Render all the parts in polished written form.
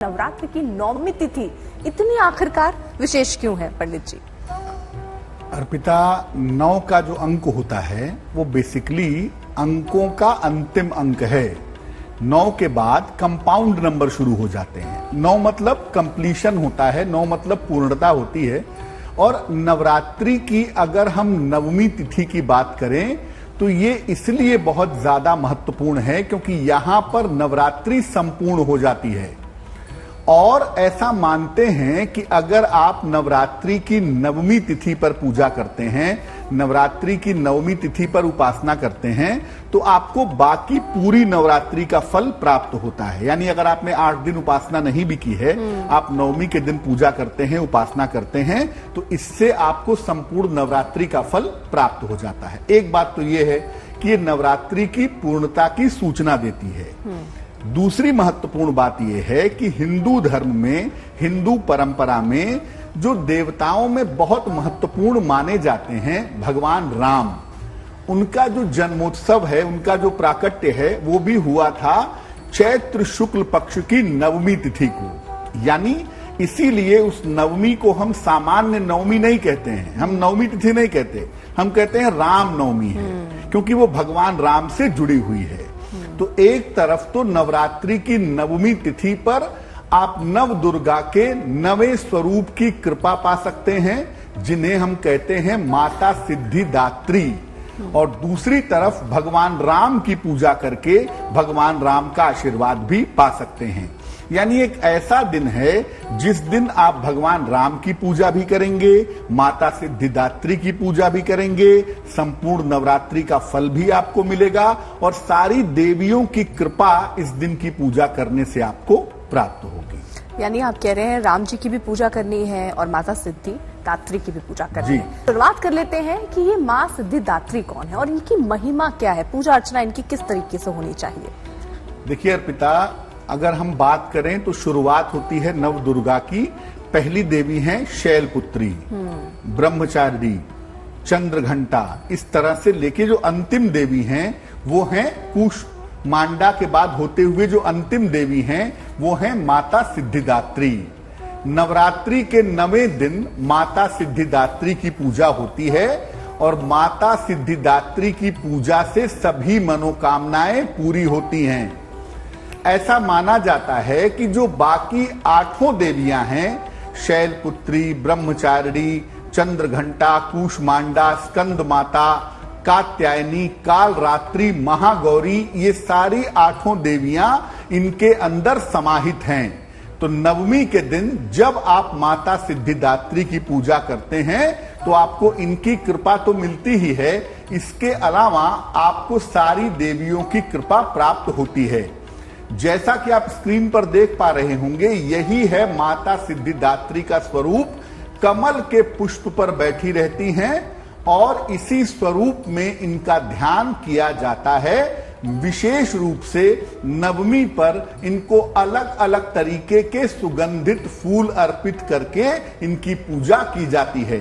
नवरात्र की नौवीं तिथि इतनी आखिरकार विशेष क्यों है पंडित जी? अर्पिता, 9 का जो अंक होता है वो बेसिकली अंकों का अंतिम अंक है। 9 के बाद कंपाउंड नंबर शुरू हो जाते हैं। 9 मतलब कंप्लीशन होता है, 9 मतलब पूर्णता होती है। और नवरात्रि की अगर हम नवमी तिथि की बात करें तो ये इसलिए बहुत ज्यादा महत्वपूर्ण है क्योंकि यहां पर नवरात्रि संपूर्ण हो जाती है। और ऐसा मानते हैं कि अगर आप नवरात्रि की नवमी तिथि पर पूजा करते हैं, नवरात्रि की नवमी तिथि पर उपासना करते हैं, तो आपको बाकी पूरी नवरात्रि का फल प्राप्त होता है। यानी अगर आपने 8 दिन उपासना नहीं भी की है, आप नवमी के दिन पूजा करते हैं, उपासना करते हैं, तो इससे आपको संपूर्ण नवरात्रि का फल प्राप्त हो जाता है। एक बात तो यह है कि ये नवरात्रि की पूर्णता की सूचना देती है। दूसरी महत्वपूर्ण बात यह है कि हिंदू धर्म में, हिंदू परंपरा में जो देवताओं में बहुत महत्वपूर्ण माने जाते हैं, भगवान राम, उनका जो जन्मोत्सव है, उनका जो प्राकट्य है, वो भी हुआ था चैत्र शुक्ल पक्ष की नवमी तिथि को। यानी इसीलिए उस नवमी को हम सामान्य नवमी नहीं कहते हैं, हम नवमी तिथि नहीं कहते, हम कहते हैं राम नवमी है, क्योंकि वो भगवान राम से जुड़ी हुई है। तो एक तरफ तो नवरात्रि की नवमी तिथि पर आप नव दुर्गा के नवे स्वरूप की कृपा पा सकते हैं, जिन्हें हम कहते हैं माता सिद्धिदात्री। और दूसरी तरफ भगवान राम की पूजा करके भगवान राम का आशीर्वाद भी पा सकते हैं। यानी एक ऐसा दिन है जिस दिन आप भगवान राम की पूजा भी करेंगे, माता सिद्धिदात्री की पूजा भी करेंगे, संपूर्ण नवरात्रि का फल भी आपको मिलेगा और सारी देवियों की कृपा इस दिन की पूजा करने से आपको प्राप्त होगी। यानी आप कह रहे हैं राम जी की भी पूजा करनी है और माता सिद्धिदात्री की भी पूजा करनी है। शुरुआत कर लेते हैं कि ये माँ सिद्धिदात्री कौन है और इनकी महिमा क्या है, पूजा अर्चना इनकी किस तरीके से होनी चाहिए? देखिए अर्पिता, अगर हम बात करें तो शुरुआत होती है नव दुर्गा की। पहली देवी हैं शैलपुत्री, ब्रह्मचारिणी, चंद्रघंटा। इस तरह से लेके जो अंतिम देवी हैं वो हैं कूष्मांडा के बाद होते हुए जो अंतिम देवी हैं वो हैं माता सिद्धिदात्री। नवरात्रि के 9वें दिन माता सिद्धिदात्री की पूजा होती है और माता सिद्धिदात्री की पूजा से सभी मनोकामनाएं पूरी होती हैं। ऐसा माना जाता है कि जो बाकी 8 देवियां हैं, शैलपुत्री, ब्रह्मचारिणी, चंद्रघंटा, कूष्मांडा, स्कंद माता, कात्यायनी, कालरात्रि, महागौरी, ये सारी 8 देवियां इनके अंदर समाहित हैं। तो नवमी के दिन जब आप माता सिद्धिदात्री की पूजा करते हैं तो आपको इनकी कृपा तो मिलती ही है, इसके अलावा आपको सारी देवियों की कृपा प्राप्त होती है। जैसा कि आप स्क्रीन पर देख पा रहे होंगे, यही है माता सिद्धिदात्री का स्वरूप। कमल के पुष्प पर बैठी रहती हैं और इसी स्वरूप में इनका ध्यान किया जाता है। विशेष रूप से नवमी पर इनको अलग अलग तरीके के सुगंधित फूल अर्पित करके इनकी पूजा की जाती है।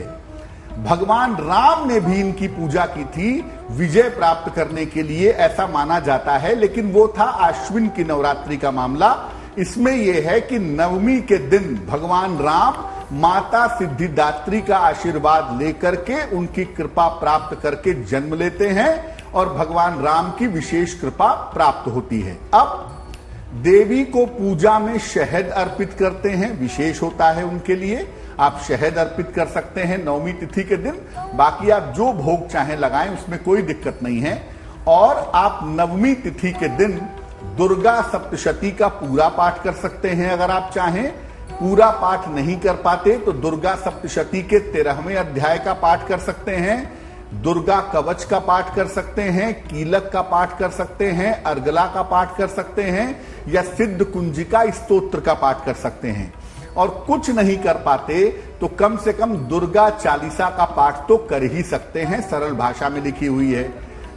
भगवान राम ने भी इनकी पूजा की थी विजय प्राप्त करने के लिए, ऐसा माना जाता है, लेकिन वो था आश्विन की नवरात्रि का मामला। इसमें यह है कि नवमी के दिन भगवान राम माता सिद्धिदात्री का आशीर्वाद लेकर के उनकी कृपा प्राप्त करके जन्म लेते हैं और भगवान राम की विशेष कृपा प्राप्त होती है। अब देवी को पूजा में शहद अर्पित करते हैं, विशेष होता है उनके लिए। आप शहद अर्पित कर सकते हैं नवमी तिथि के दिन, बाकी आप जो भोग चाहें लगाएं, उसमें कोई दिक्कत नहीं है। और आप नवमी तिथि के दिन दुर्गा सप्तशती का पूरा पाठ कर सकते हैं। अगर आप चाहें, पूरा पाठ नहीं कर पाते तो दुर्गा सप्तशती के 13वें अध्याय का पाठ कर सकते हैं, दुर्गा कवच का पाठ कर सकते हैं, कीलक का पाठ कर सकते हैं, अर्गला का पाठ कर सकते हैं या सिद्ध कुंजिका स्तोत्र का पाठ कर सकते हैं। और कुछ नहीं कर पाते तो कम से कम दुर्गा चालीसा का पाठ तो कर ही सकते हैं, सरल भाषा में लिखी हुई है।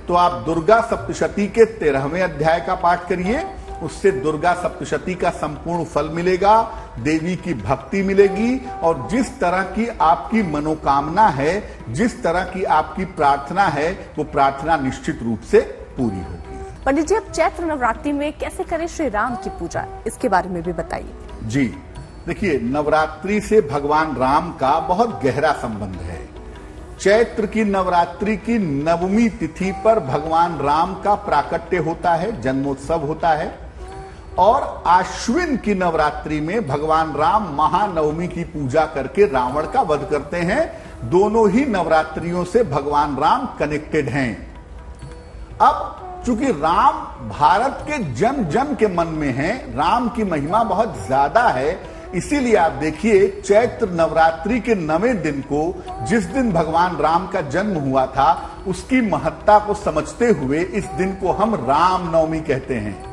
तो आप दुर्गा सप्तशती के 13वें अध्याय का पाठ करिए, उससे दुर्गा सप्तशती का संपूर्ण फल मिलेगा, देवी की भक्ति मिलेगी और जिस तरह की आपकी मनोकामना है, जिस तरह की आपकी प्रार्थना है, वो प्रार्थना निश्चित रूप से पूरी होगी। पंडित जी, अब चैत्र नवरात्रि में कैसे करें श्री राम की पूजा, इसके बारे में भी बताइए। जी, देखिए, नवरात्रि से भगवान राम का बहुत गहरा संबंध है। चैत्र की नवरात्रि की नवमी तिथि पर भगवान राम का प्राकट्य होता है, जन्मोत्सव होता है। और आश्विन की नवरात्रि में भगवान राम महानवमी की पूजा करके रावण का वध करते हैं। दोनों ही नवरात्रियों से भगवान राम कनेक्टेड हैं। अब चूंकि राम भारत के जन जन के मन में हैं, राम की महिमा बहुत ज्यादा है, इसीलिए आप देखिए चैत्र नवरात्रि के 9वें दिन को, जिस दिन भगवान राम का जन्म हुआ था, उसकी महत्ता को समझते हुए इस दिन को हम राम नवमी कहते हैं।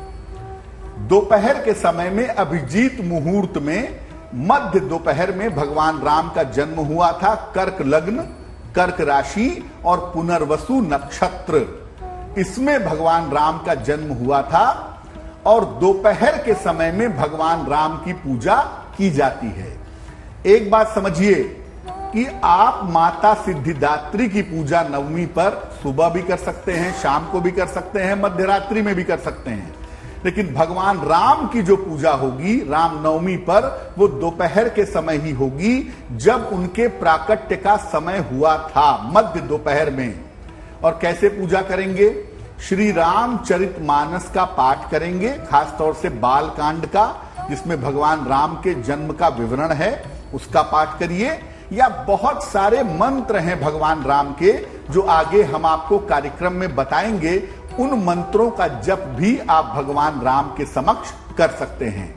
दोपहर के समय में अभिजीत मुहूर्त में मध्य दोपहर में भगवान राम का जन्म हुआ था। कर्क लग्न, कर्क राशि और पुनर्वसु नक्षत्र, इसमें भगवान राम का जन्म हुआ था। और दोपहर के समय में भगवान राम की पूजा की जाती है। एक बात समझिए कि आप माता सिद्धिदात्री की पूजा नवमी पर सुबह भी कर सकते हैं, शाम को भी कर सकते हैं, मध्य रात्रि में भी कर सकते हैं। लेकिन भगवान राम की जो पूजा होगी राम नवमी पर, वो दोपहर के समय ही होगी, जब उनके प्राकट्य का समय हुआ था, मध्य दोपहर में। और कैसे पूजा करेंगे? श्री रामचरितमानस का पाठ करेंगे, खासतौर से बाल कांड का, जिसमें भगवान राम के जन्म का विवरण है, उसका पाठ करिए। या बहुत सारे मंत्र हैं भगवान राम के, जो आगे हम आपको कार्यक्रम में बताएंगे। उन मंत्रों का जप भी आप भगवान राम के समक्ष कर सकते हैं।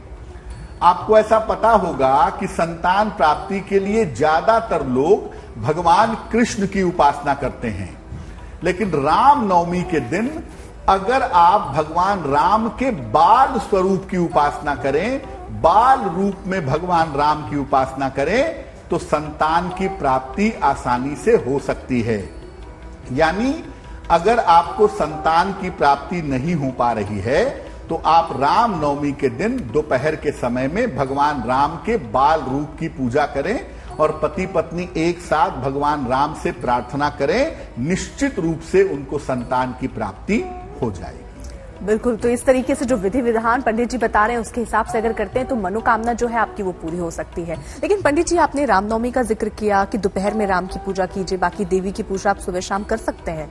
आपको ऐसा पता होगा कि संतान प्राप्ति के लिए ज्यादातर लोग भगवान कृष्ण की उपासना करते हैं। लेकिन राम नवमी के दिन अगर आप भगवान राम के बाल स्वरूप की उपासना करें, बाल रूप में भगवान राम की उपासना करें, तो संतान की प्राप्ति आसानी से हो सकती है। यानी अगर आपको संतान की प्राप्ति नहीं हो पा रही है, तो आप राम नवमी के दिन दोपहर के समय में भगवान राम के बाल रूप की पूजा करें और पति पत्नी एक साथ भगवान राम से प्रार्थना करें। निश्चित रूप से उनको संतान की प्राप्ति हो जाएगी। बिल्कुल, तो इस तरीके से जो विधि विधान पंडित जी बता रहे हैं, उसके हिसाब से अगर करते हैं तो मनोकामना जो है आपकी वो पूरी हो सकती है। लेकिन पंडित जी, आपने रामनवमी का जिक्र किया कि दोपहर में राम की पूजा कीजिए, बाकी देवी की पूजा आप सुबह शाम कर सकते हैं।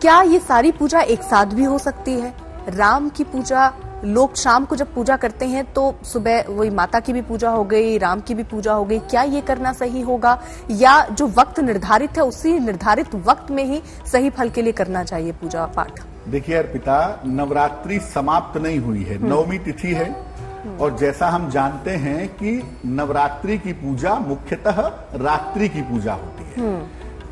क्या ये सारी पूजा एक साथ भी हो सकती है? राम की पूजा लोग शाम को जब पूजा करते हैं तो सुबह वही माता की भी पूजा हो गई, राम की भी पूजा हो गई, क्या ये करना सही होगा, या जो वक्त निर्धारित है उसी निर्धारित वक्त में ही सही फल के लिए करना चाहिए पूजा पाठ? देखिए अर्पिता, नवरात्रि समाप्त नहीं हुई है, नवमी तिथि है। और जैसा हम जानते हैं कि नवरात्रि की पूजा मुख्यतः रात्रि की पूजा होती है।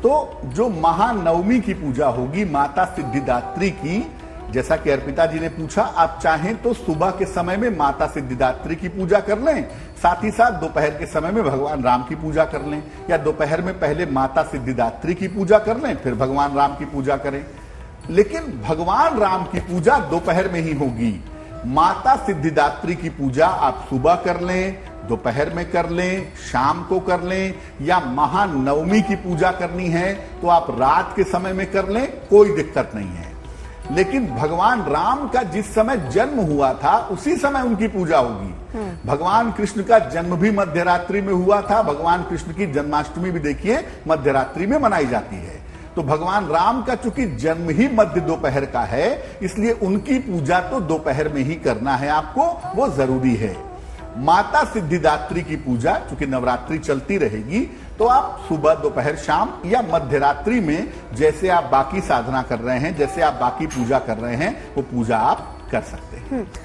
तो जो महानवमी की पूजा होगी माता सिद्धिदात्री की, जैसा कि अर्पिता जी ने पूछा, आप चाहें तो सुबह के समय में माता सिद्धिदात्री की पूजा कर लें, साथ ही साथ दोपहर के समय में भगवान राम की पूजा कर लें, या दोपहर में पहले माता सिद्धिदात्री की पूजा कर लें, फिर भगवान राम की पूजा करें। लेकिन भगवान राम की पूजा दोपहर में ही होगी। माता सिद्धिदात्री की पूजा आप सुबह कर लें, दोपहर में कर लें, शाम को कर लें, या महानवमी की पूजा करनी है तो आप रात के समय में कर लें, कोई दिक्कत नहीं है। लेकिन भगवान राम का जिस समय जन्म हुआ था उसी समय उनकी पूजा होगी। भगवान कृष्ण का जन्म भी मध्य रात्रि में हुआ था। भगवान कृष्ण की जन्माष्टमी भी देखिए मध्य रात्रि में मनाई जाती है। तो भगवान राम का चूंकि जन्म ही मध्य दोपहर का है, इसलिए उनकी पूजा तो दोपहर में ही करना है आपको, वो जरूरी है। माता सिद्धिदात्री की पूजा चूंकि नवरात्रि चलती रहेगी, तो आप सुबह, दोपहर, शाम या मध्य रात्रि में जैसे आप बाकी साधना कर रहे हैं, जैसे आप बाकी पूजा कर रहे हैं, वो पूजा आप कर सकते हैं।